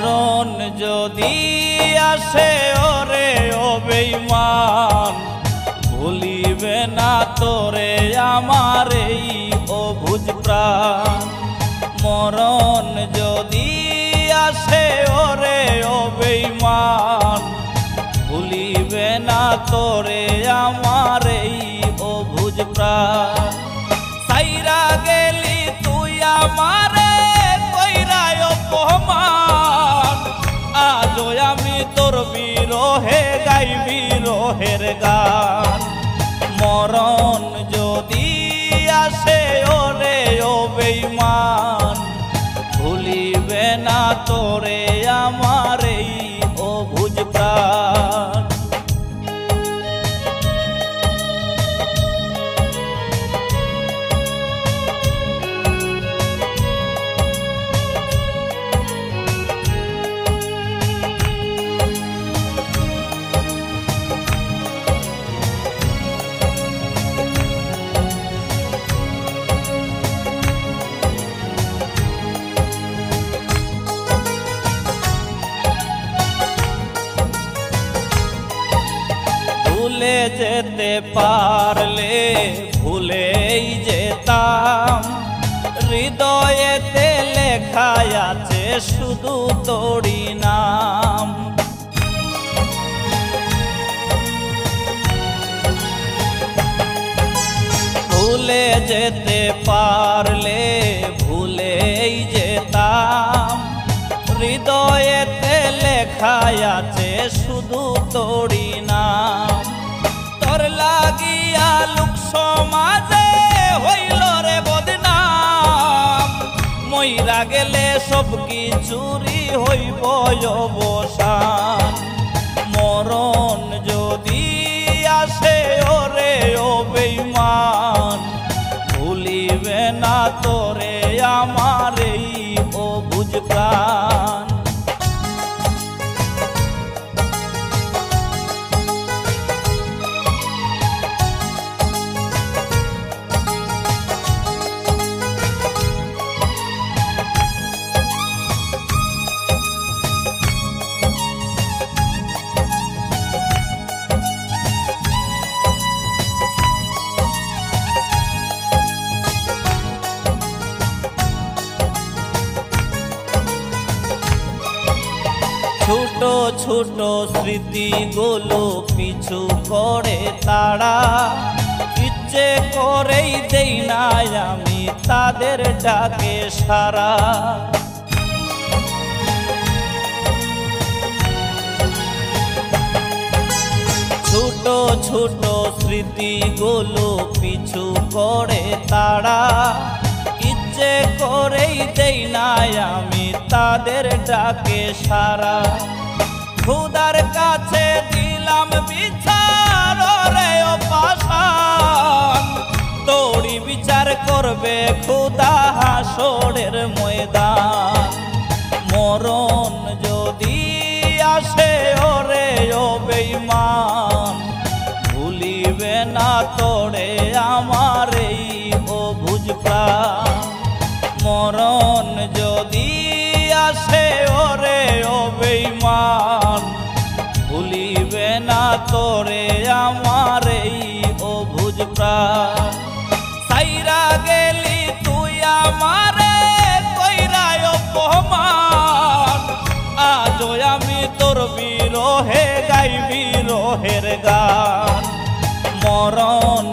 মরণ যদি আসে ওরে ও বেঈমান, ভুলিবে না তোরে আমার এই অবুঝ প্রাণ। মরণ যদি আসে ওরে ও বেঈমান, ভুলিবে না তোরে আমার এই অবুঝ প্রাণ। সাইরা গেলি তুই আমারে কইরায় অপমান, আজও আমি তোর বিরহে গাই বিরহের গান। মরণ যদি আসে ওরে ও বেঈমান, ভুলিবে না তোরে আমার এই অবুঝ প্রাণ। ভুলে যেতে পারলে ভুলেই যেতাম, হৃদয়েতে লেখা আছে শুধু তোরই নাম। ভুলে যেতে পারলে ভুলেই যেতাম, হৃদয়েতে লেখা আছে শুধু তোরই নাম। তোর লাগিয়া লোক সমাজে হইল রে বদনাম, মইরা গেলে সব কিছুরই হইব অবসান। মরণ যদি আসে ওরে ও বেঈমান, ভুলিবে না তোরে আমার এই অবুঝ প্রাণ। ছোট ছোট স্মৃতিগুলো পিছু করে তারা, ইচ্ছে করেই দেই না আমি তাদের ডাকে সারা। ছোট ছোট স্মৃতিগুলো পিছু করে তারা, ইচ্ছে করেই দেই না আমি তাদের ডাকে সারা। খোদার কাছে দিলাম বিচার রে ও পাষাণ, তোরই বিচার করবে খোদা হাসরের ময়দান। মরণ যদি আসে ওরে ও বেঈমান, ভুলিবে না তোরে আমার এই অবুঝ প্রাণ। মরণ যদি আসে ওরে ও বেঈমান, ভুলিবে না তোরে আমার এই অবুঝ প্রাণ। সাইরা গেলি তুই আমারে কইরায় অপমান, আজও আমি তোর বিরহে গাই বিরহের গান। মরণ